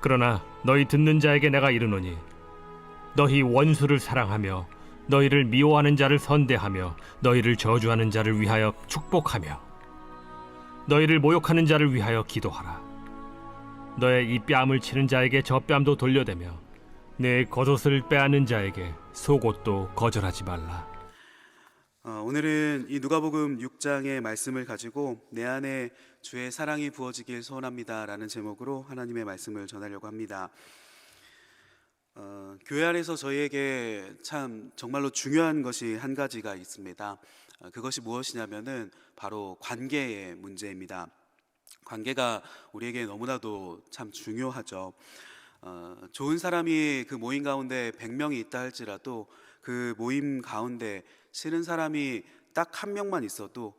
그러나 너희 듣는 자에게 내가 이르노니 너희 원수를 사랑하며 너희를 미워하는 자를 선대하며 너희를 저주하는 자를 위하여 축복하며 너희를 모욕하는 자를 위하여 기도하라. 너의 이 뺨을 치는 자에게 저 뺨도 돌려대며 내 겉옷을 빼앗는 자에게 속옷도 거절하지 말라. 오늘은 이 누가복음 6장의 말씀을 가지고 내 안에 주의 사랑이 부어지길 소원합니다 라는 제목으로 하나님의 말씀을 전하려고 합니다. 교회 안에서 저희에게 참 정말로 중요한 것이 한 가지가 있습니다. 그것이 무엇이냐면은 바로 관계의 문제입니다. 관계가 우리에게 너무나도 참 중요하죠. 좋은 사람이 그 모임 가운데 100명이 있다 할지라도 그 모임 가운데 싫은 사람이 딱 한 명만 있어도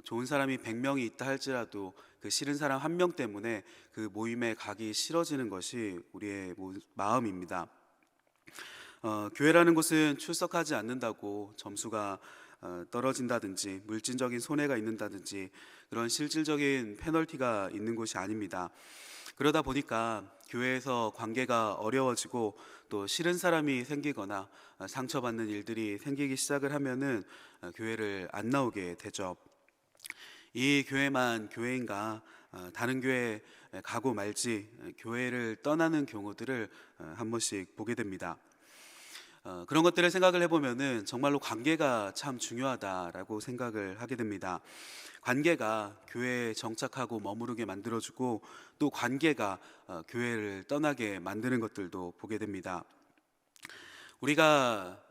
좋은 사람이 100명이 있다 할지라도 그 싫은 사람 한 명 때문에 그 모임에 가기 싫어지는 것이 우리의 마음입니다. 교회라는 곳은 출석하지 않는다고 점수가 떨어진다든지 물질적인 손해가 있는다든지 그런 실질적인 페널티가 있는 곳이 아닙니다. 그러다 보니까 교회에서 관계가 어려워지고 또 싫은 사람이 생기거나 상처받는 일들이 생기기 시작을 하면은 교회를 안 나오게 되죠. 이 교회만 교회인가, 다른 교회 가고 말지 교회를 떠나는 경우들을 한 번씩 보게 됩니다. 그런 것들을 생각을 해보면은 정말로 관계가 참 중요하다라고 생각을 하게 됩니다. 관계가 교회에 정착하고 머무르게 만들어주고 또 관계가 교회를 떠나게 만드는 것들도 보게 됩니다. 우리가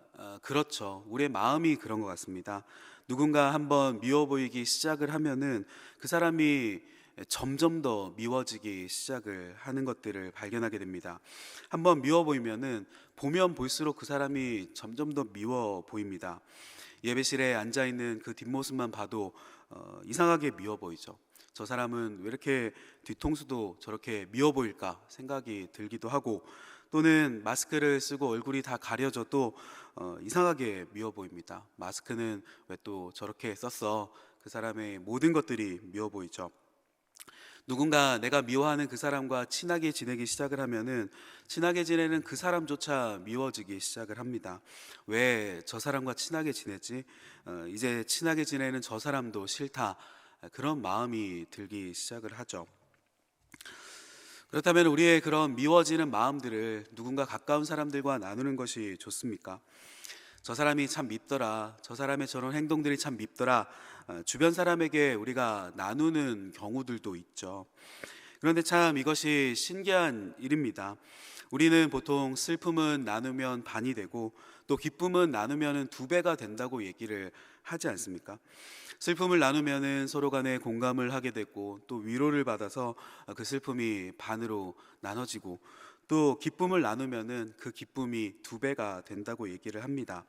그렇죠. 우리의 마음이 그런 것 같습니다. 누군가 한번 미워 보이기 시작을 하면은 그 사람이 점점 더 미워지기 시작을 하는 것들을 발견하게 됩니다. 한번 미워 보이면은 보면 볼수록 그 사람이 점점 더 미워 보입니다. 예배실에 앉아 있는 그 뒷모습만 봐도 이상하게 미워 보이죠. 저 사람은 왜 이렇게 뒤통수도 저렇게 미워 보일까 생각이 들기도 하고, 또는 마스크를 쓰고 얼굴이 다 가려져도 이상하게 미워 보입니다. 마스크는 왜 또 저렇게 썼어? 그 사람의 모든 것들이 미워 보이죠. 누군가 내가 미워하는 그 사람과 친하게 지내기 시작을 하면은 친하게 지내는 그 사람조차 미워지기 시작을 합니다. 왜 저 사람과 친하게 지내지? 이제 친하게 지내는 저 사람도 싫다. 그런 마음이 들기 시작을 하죠. 그렇다면 우리의 그런 미워지는 마음들을 누군가 가까운 사람들과 나누는 것이 좋습니까? 저 사람이 참 밉더라. 저 사람의 저런 행동들이 참 밉더라. 주변 사람에게 우리가 나누는 경우들도 있죠. 그런데 참 이것이 신기한 일입니다. 우리는 보통 슬픔은 나누면 반이 되고 또 기쁨은 나누면 2배가 된다고 얘기를 하지 않습니까? 슬픔을 나누면 서로 간에 공감을 하게 되고 또 위로를 받아서 그 슬픔이 반으로 나눠지고, 또 기쁨을 나누면 그 기쁨이 2배가 된다고 얘기를 합니다.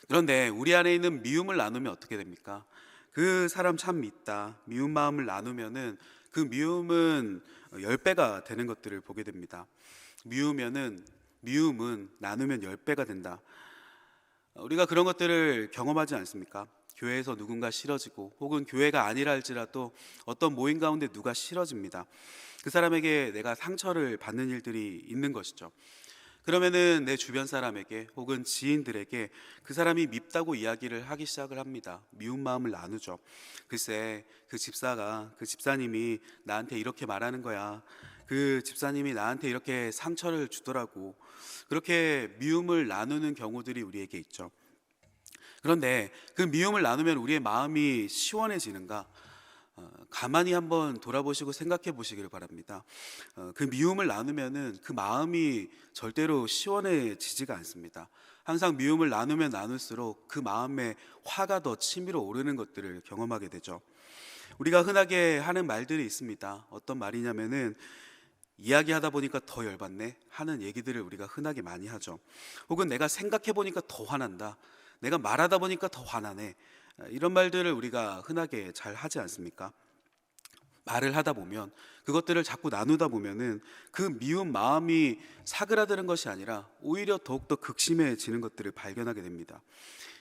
그런데 우리 안에 있는 미움을 나누면 어떻게 됩니까? 그 사람 참 밉다. 미운 마음을 나누면은 그 미움은 10배가 되는 것들을 보게 됩니다. 미움은 나누면 10배가 된다. 우리가 그런 것들을 경험하지 않습니까? 교회에서 누군가 싫어지고, 혹은 교회가 아니라 할지라도 어떤 모임 가운데 누가 싫어집니다. 그 사람에게 내가 상처를 받는 일들이 있는 것이죠. 그러면은 내 주변 사람에게 혹은 지인들에게 그 사람이 밉다고 이야기를 하기 시작을 합니다. 미운 마음을 나누죠. 글쎄, 그 집사님이 나한테 이렇게 말하는 거야. 그 집사님이 나한테 이렇게 상처를 주더라고. 그렇게 미움을 나누는 경우들이 우리에게 있죠. 그런데 그 미움을 나누면 우리의 마음이 시원해지는가? 가만히 한번 돌아보시고 생각해 보시기를 바랍니다. 그 미움을 나누면은 그 마음이 절대로 시원해지지가 않습니다. 항상 미움을 나누면 나눌수록 그 마음에 화가 더 치밀어 오르는 것들을 경험하게 되죠. 우리가 흔하게 하는 말들이 있습니다. 어떤 말이냐면은 이야기하다 보니까 더 열받네 하는 얘기들을 우리가 흔하게 많이 하죠. 혹은 내가 생각해 보니까 더 화난다. 내가 말하다 보니까 더 화나네. 이런 말들을 우리가 흔하게 잘 하지 않습니까? 말을 하다 보면, 그것들을 자꾸 나누다 보면은 그 미운 마음이 사그라드는 것이 아니라 오히려 더욱더 극심해지는 것들을 발견하게 됩니다.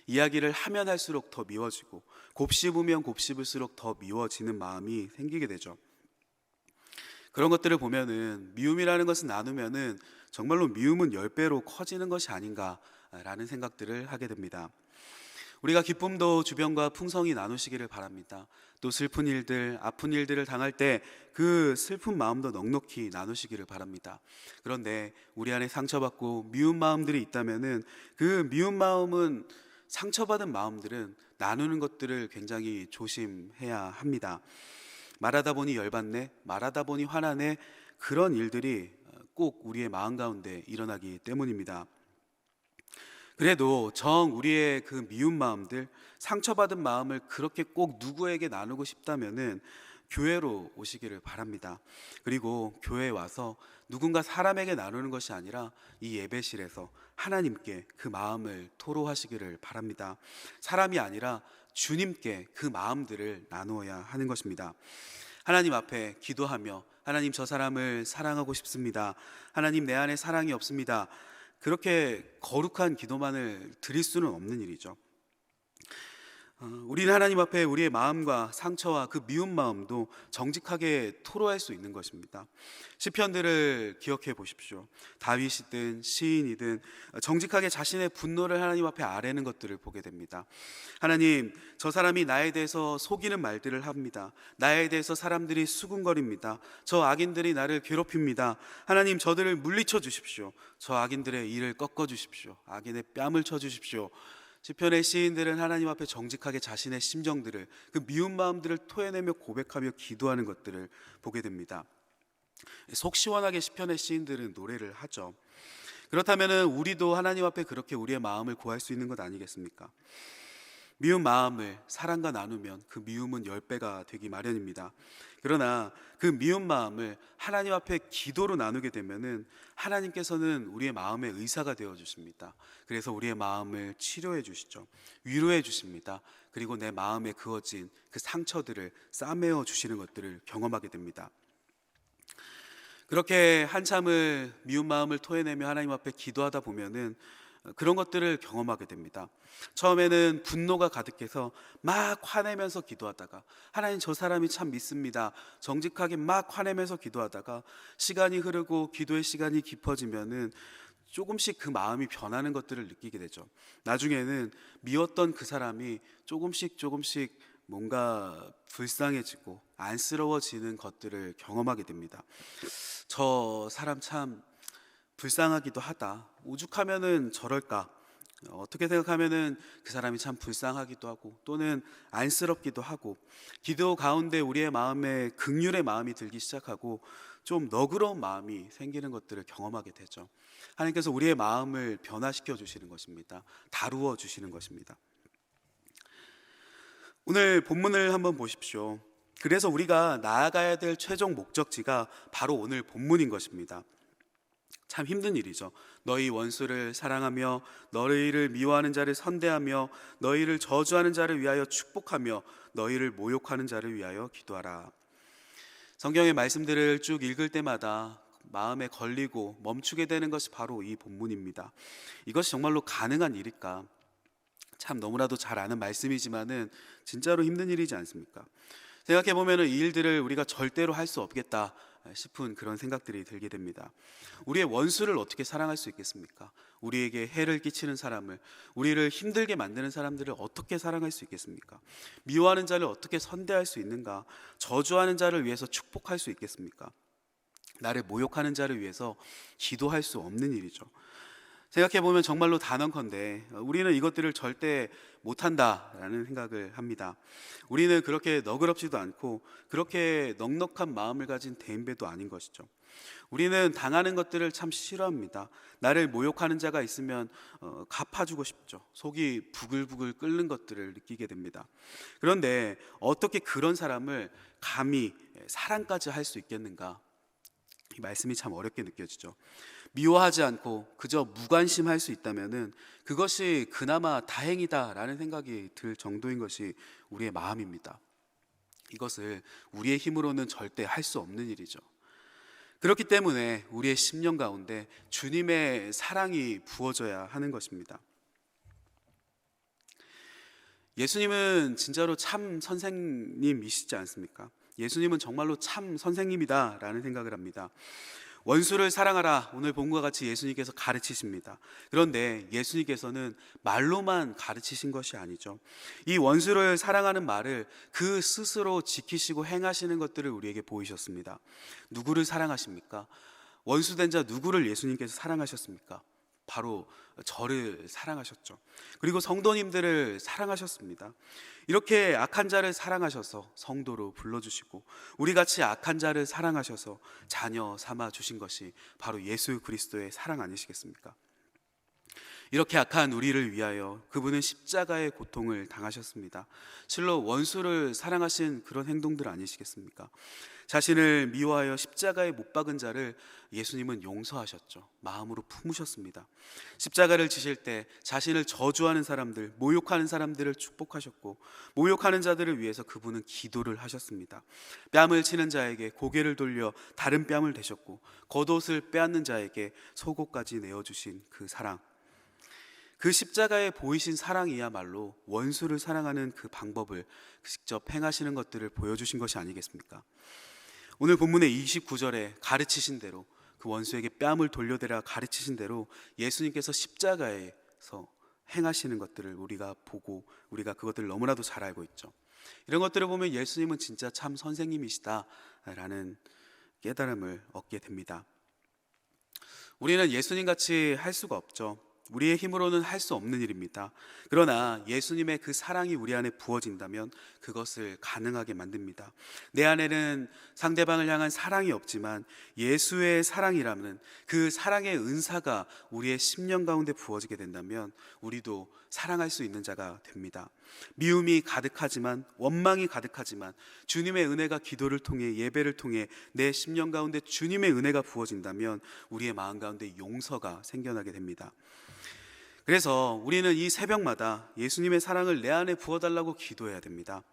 이야기를 하면 할수록 더 미워지고, 곱씹으면 곱씹을수록 더 미워지는 마음이 생기게 되죠. 그런 것들을 보면은 미움이라는 것은 나누면은 정말로 미움은 10배로 커지는 것이 아닌가라는 생각들을 하게 됩니다. 우리가 기쁨도 주변과 풍성히 나누시기를 바랍니다. 또 슬픈 일들, 아픈 일들을 당할 때 그 슬픈 마음도 넉넉히 나누시기를 바랍니다. 그런데 우리 안에 상처받고 미운 마음들이 있다면은 그 미운 마음은, 상처받은 마음들은 나누는 것들을 굉장히 조심해야 합니다. 말하다 보니 열받네, 말하다 보니 화나네, 그런 일들이 꼭 우리의 마음 가운데 일어나기 때문입니다. 그래도 우리의 그 미운 마음들, 상처받은 마음을 그렇게 꼭 누구에게 나누고 싶다면은 교회로 오시기를 바랍니다. 그리고 교회에 와서 누군가 사람에게 나누는 것이 아니라 이 예배실에서 하나님께 그 마음을 토로하시기를 바랍니다. 사람이 아니라 주님께 그 마음들을 나누어야 하는 것입니다. 하나님 앞에 기도하며, 하나님, 저 사람을 사랑하고 싶습니다. 하나님, 내 안에 사랑이 없습니다. 그렇게 거룩한 기도만을 드릴 수는 없는 일이죠. 우리는 하나님 앞에 우리의 마음과 상처와 그 미운 마음도 정직하게 토로할 수 있는 것입니다. 시편들을 기억해 보십시오. 다윗이든 시인이든 정직하게 자신의 분노를 하나님 앞에 아뢰는 것들을 보게 됩니다. 하나님, 저 사람이 나에 대해서 속이는 말들을 합니다. 나에 대해서 사람들이 수군거립니다. 저 악인들이 나를 괴롭힙니다. 하나님, 저들을 물리쳐 주십시오. 저 악인들의 일을 꺾어 주십시오. 악인의 뺨을 쳐 주십시오. 시편의 시인들은 하나님 앞에 정직하게 자신의 심정들을, 그 미운 마음들을 토해내며 고백하며 기도하는 것들을 보게 됩니다. 속 시원하게 시편의 시인들은 노래를 하죠. 그렇다면 우리도 하나님 앞에 그렇게 우리의 마음을 구할 수 있는 것 아니겠습니까? 미운 마음을 사랑과 나누면 그 미움은 10배가 되기 마련입니다. 그러나 그 미운 마음을 하나님 앞에 기도로 나누게 되면은 하나님께서는 우리의 마음의 의사가 되어 주십니다. 그래서 우리의 마음을 치료해 주시죠. 위로해 주십니다. 그리고 내 마음에 그어진 그 상처들을 싸매어 주시는 것들을 경험하게 됩니다. 그렇게 한참을 미운 마음을 토해내며 하나님 앞에 기도하다 보면은 그런 것들을 경험하게 됩니다. 처음에는 분노가 가득해서 막 화내면서 기도하다가, 하나님, 저 사람이 참 믿습니다, 정직하게 막 화내면서 기도하다가 시간이 흐르고 기도의 시간이 깊어지면은 조금씩 그 마음이 변하는 것들을 느끼게 되죠. 나중에는 미웠던 그 사람이 조금씩 뭔가 불쌍해지고 안쓰러워지는 것들을 경험하게 됩니다. 저 사람 참 불쌍하기도 하다, 오죽하면은 저럴까, 어떻게 생각하면은 그 사람이 참 불쌍하기도 하고 또는 안쓰럽기도 하고, 기도 가운데 우리의 마음에 긍휼의 마음이 들기 시작하고 좀 너그러운 마음이 생기는 것들을 경험하게 되죠. 하나님께서 우리의 마음을 변화시켜 주시는 것입니다. 다루어 주시는 것입니다. 오늘 본문을 한번 보십시오. 그래서 우리가 나아가야 될 최종 목적지가 바로 오늘 본문인 것입니다. 참 힘든 일이죠. 너희 원수를 사랑하며 너희를 미워하는 자를 선대하며 너희를 저주하는 자를 위하여 축복하며 너희를 모욕하는 자를 위하여 기도하라. 성경의 말씀들을 쭉 읽을 때마다 마음에 걸리고 멈추게 되는 것이 바로 이 본문입니다. 이것이 정말로 가능한 일일까? 참 너무나도 잘 아는 말씀이지만은 진짜로 힘든 일이지 않습니까? 생각해 보면은 이 일들을 우리가 절대로 할 수 없겠다 싶은 그런 생각들이 들게 됩니다. 우리의 원수를 어떻게 사랑할 수 있겠습니까? 우리에게 해를 끼치는 사람을, 우리를 힘들게 만드는 사람들을 어떻게 사랑할 수 있겠습니까? 미워하는 자를 어떻게 선대할 수 있는가? 저주하는 자를 위해서 축복할 수 있겠습니까? 나를 모욕하는 자를 위해서 기도할 수 없는 일이죠. 생각해보면 정말로 단언컨대 우리는 이것들을 절대 못한다라는 생각을 합니다. 우리는 그렇게 너그럽지도 않고 그렇게 넉넉한 마음을 가진 대인배도 아닌 것이죠. 우리는 당하는 것들을 참 싫어합니다. 나를 모욕하는 자가 있으면 갚아주고 싶죠. 속이 부글부글 끓는 것들을 느끼게 됩니다. 그런데 어떻게 그런 사람을 감히 사랑까지 할 수 있겠는가? 이 말씀이 참 어렵게 느껴지죠. 미워하지 않고 그저 무관심할 수 있다면은 그것이 그나마 다행이다라는 생각이 들 정도인 것이 우리의 마음입니다. 이것을 우리의 힘으로는 절대 할 수 없는 일이죠. 그렇기 때문에 우리의 심령 가운데 주님의 사랑이 부어져야 하는 것입니다. 예수님은 진짜로 참 선생님이시지 않습니까? 예수님은 정말로 참 선생님이다라는 생각을 합니다. 원수를 사랑하라, 오늘 본과 같이 예수님께서 가르치십니다. 그런데 예수님께서는 말로만 가르치신 것이 아니죠. 이 원수를 사랑하는 말을 그 스스로 지키시고 행하시는 것들을 우리에게 보이셨습니다. 누구를 사랑하십니까? 원수된 자 누구를 예수님께서 사랑하셨습니까? 바로 저를 사랑하셨죠. 그리고 성도님들을 사랑하셨습니다. 이렇게 악한 자를 사랑하셔서 성도로 불러주시고 우리같이 악한 자를 사랑하셔서 자녀 삼아 주신 것이 바로 예수 그리스도의 사랑 아니시겠습니까? 이렇게 악한 우리를 위하여 그분은 십자가의 고통을 당하셨습니다. 실로 원수를 사랑하신 그런 행동들 아니시겠습니까? 자신을 미워하여 십자가에 못 박은 자를 예수님은 용서하셨죠. 마음으로 품으셨습니다. 십자가를 지실 때 자신을 저주하는 사람들, 모욕하는 사람들을 축복하셨고 모욕하는 자들을 위해서 그분은 기도를 하셨습니다. 뺨을 치는 자에게 고개를 돌려 다른 뺨을 대셨고 겉옷을 빼앗는 자에게 속옷까지 내어주신 그 사랑, 그 십자가에 보이신 사랑이야말로 원수를 사랑하는 그 방법을 직접 행하시는 것들을 보여주신 것이 아니겠습니까? 오늘 본문의 29절에 가르치신 대로, 그 원수에게 뺨을 돌려대라 가르치신 대로 예수님께서 십자가에서 행하시는 것들을 우리가 보고 우리가 그것들을 너무나도 잘 알고 있죠. 이런 것들을 보면 예수님은 진짜 참 선생님이시다라는 깨달음을 얻게 됩니다. 우리는 예수님같이 할 수가 없죠. 우리의 힘으로는 할 수 없는 일입니다. 그러나 예수님의 그 사랑이 우리 안에 부어진다면 그것을 가능하게 만듭니다. 내 안에는 상대방을 향한 사랑이 없지만 예수의 사랑이라면 그 사랑의 은사가 우리의 심령 가운데 부어지게 된다면 우리도 사랑할 수 있는 자가 됩니다. 미움이 가득하지만, 원망이 가득하지만 주님의 은혜가 기도를 통해, 예배를 통해 내 심령 가운데 주님의 은혜가 부어진다면 우리의 마음 가운데 용서가 생겨나게 됩니다. 그래서 우리는 이 새벽마다 예수님의 사랑을 내 안에 부어달라고 기도해야 됩니다.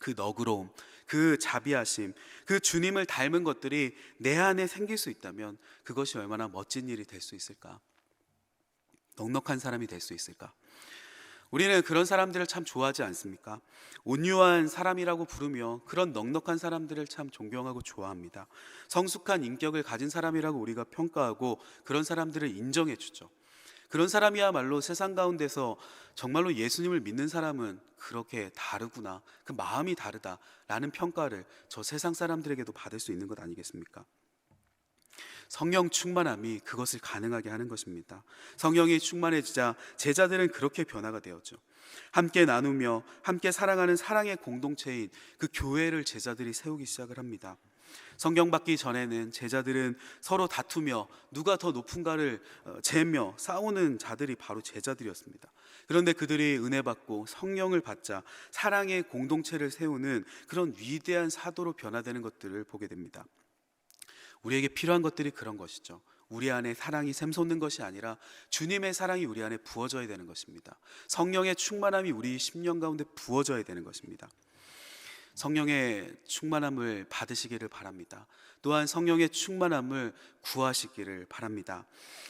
그 너그러움, 그 자비하심, 그 주님을 닮은 것들이 내 안에 생길 수 있다면 그것이 얼마나 멋진 일이 될 수 있을까? 넉넉한 사람이 될 수 있을까? 우리는 그런 사람들을 참 좋아하지 않습니까? 온유한 사람이라고 부르며 그런 넉넉한 사람들을 참 존경하고 좋아합니다. 성숙한 인격을 가진 사람이라고 우리가 평가하고 그런 사람들을 인정해 주죠. 그런 사람이야말로 세상 가운데서 정말로 예수님을 믿는 사람은 그렇게 다르구나, 그 마음이 다르다라는 평가를 저 세상 사람들에게도 받을 수 있는 것 아니겠습니까? 성령 충만함이 그것을 가능하게 하는 것입니다. 성령이 충만해지자 제자들은 그렇게 변화가 되었죠. 함께 나누며 함께 사랑하는 사랑의 공동체인 그 교회를 제자들이 세우기 시작을 합니다. 성경 받기 전에는 제자들은 서로 다투며 누가 더 높은가를 재며 싸우는 자들이 바로 제자들이었습니다. 그런데 그들이 은혜 받고 성령을 받자 사랑의 공동체를 세우는 그런 위대한 사도로 변화되는 것들을 보게 됩니다. 우리에게 필요한 것들이 그런 것이죠. 우리 안에 사랑이 샘솟는 것이 아니라 주님의 사랑이 우리 안에 부어져야 되는 것입니다. 성령의 충만함이 우리 심령 가운데 부어져야 되는 것입니다. 성령의 충만함을 받으시기를 바랍니다. 또한 성령의 충만함을 구하시기를 바랍니다.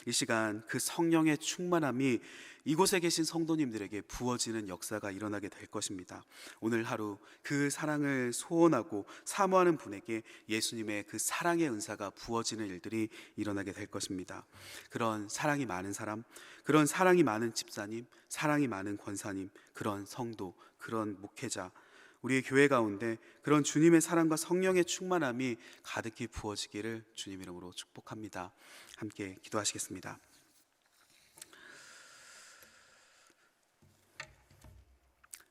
이 시간 그 성령의 충만함이 이곳에 계신 성도님들에게 부어지는 역사가 일어나게 될 것입니다. 오늘 하루 그 사랑을 소원하고 사모하는 분에게 예수님의 그 사랑의 은사가 부어지는 일들이 일어나게 될 것입니다. 그런 사랑이 많은 사람, 그런 사랑이 많은 집사님, 사랑이 많은 권사님, 그런 성도, 그런 목회자, 우리의 교회 가운데 그런 주님의 사랑과 성령의 충만함이 가득히 부어지기를 주님 이름으로 축복합니다. 함께 기도하시겠습니다.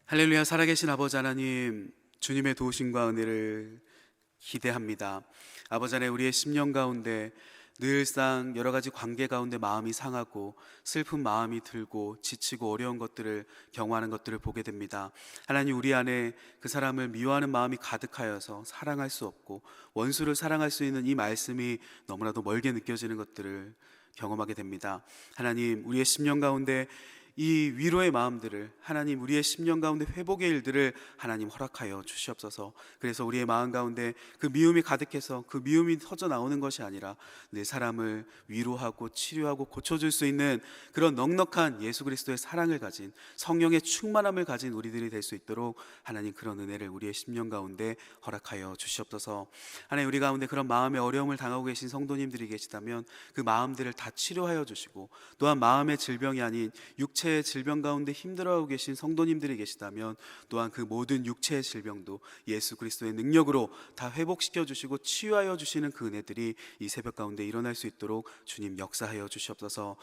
할렐루야. 살아계신 아버지 하나님, 주님의 도우심과 은혜를 기대합니다. 아버지 하나님, 우리의 심령 가운데 늘상 여러 가지 관계 가운데 마음이 상하고 슬픈 마음이 들고 지치고 어려운 것들을 경험하는 것들을 보게 됩니다. 하나님, 우리 안에 그 사람을 미워하는 마음이 가득하여서 사랑할 수 없고 원수를 사랑할 수 있는 이 말씀이 너무나도 멀게 느껴지는 것들을 경험하게 됩니다. 하나님, 우리의 심령 가운데 이 위로의 마음들을 하나님, 우리의 심령 가운데 회복의 일들을 하나님 허락하여 주시옵소서. 그래서 우리의 마음 가운데 그 미움이 가득해서 그 미움이 터져 나오는 것이 아니라 내 사람을 위로하고 치료하고 고쳐줄 수 있는 그런 넉넉한 예수 그리스도의 사랑을 가진, 성령의 충만함을 가진 우리들이 될 수 있도록 하나님, 그런 은혜를 우리의 심령 가운데 허락하여 주시옵소서. 하나님, 우리 가운데 그런 마음의 어려움을 당하고 계신 성도님들이 계시다면 그 마음들을 다 치료하여 주시고, 또한 마음의 질병이 아닌 육체의 질병 가운데 힘들어하고 계신 성도님들이 계시다면 또한 그 모든 육체의 질병도 예수 그리스도의 능력으로 다 회복시켜 주시고 치유하여 주시는 그 은혜들이 이 새벽 가운데 일어날 수 있도록 주님 역사하여 주시옵소서.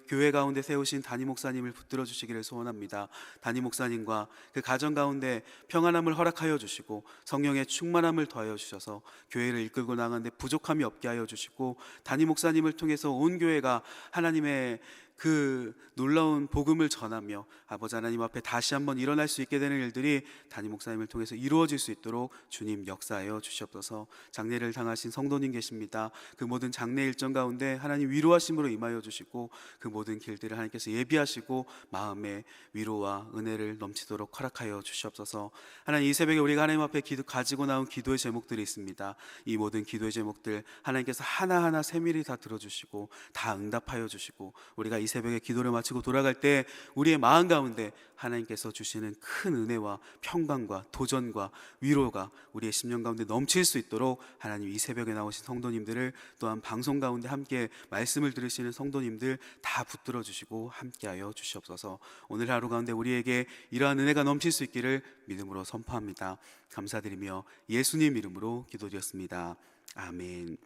교회 가운데 세우신 담임 목사님을 붙들어 주시기를 소원합니다. 담임 목사님과 그 가정 가운데 평안함을 허락하여 주시고 성령의 충만함을 더하여 주셔서 교회를 이끌고 나가는데 부족함이 없게 하여 주시고, 담임 목사님을 통해서 온 교회가 하나님의 그 놀라운 복음을 전하며 아버지 하나님 앞에 다시 한번 일어날 수 있게 되는 일들이 담임 목사님을 통해서 이루어질 수 있도록 주님 역사하여 주시옵소서. 장례를 당하신 성도님 계십니다. 그 모든 장례 일정 가운데 하나님 위로하심으로 임하여 주시고, 그 모든 길들을 하나님께서 예비하시고 마음의 위로와 은혜를 넘치도록 허락하여 주시옵소서. 하나님, 이 새벽에 우리가 하나님 앞에 가지고 나온 기도의 제목들이 있습니다. 이 모든 기도의 제목들 하나님께서 하나하나 세밀히 다 들어주시고 다 응답하여 주시고, 우리가 이 새벽에 기도를 마치고 돌아갈 때 우리의 마음 가운데 하나님께서 주시는 큰 은혜와 평강과 도전과 위로가 우리의 심령 가운데 넘칠 수 있도록 하나님, 이 새벽에 나오신 성도님들을, 또한 방송 가운데 함께 말씀을 들으시는 성도님들 다 붙들어 주시고 함께하여 주시옵소서. 오늘 하루 가운데 우리에게 이러한 은혜가 넘칠 수 있기를 믿음으로 선포합니다. 감사드리며 예수님 이름으로 기도드렸습니다. 아멘.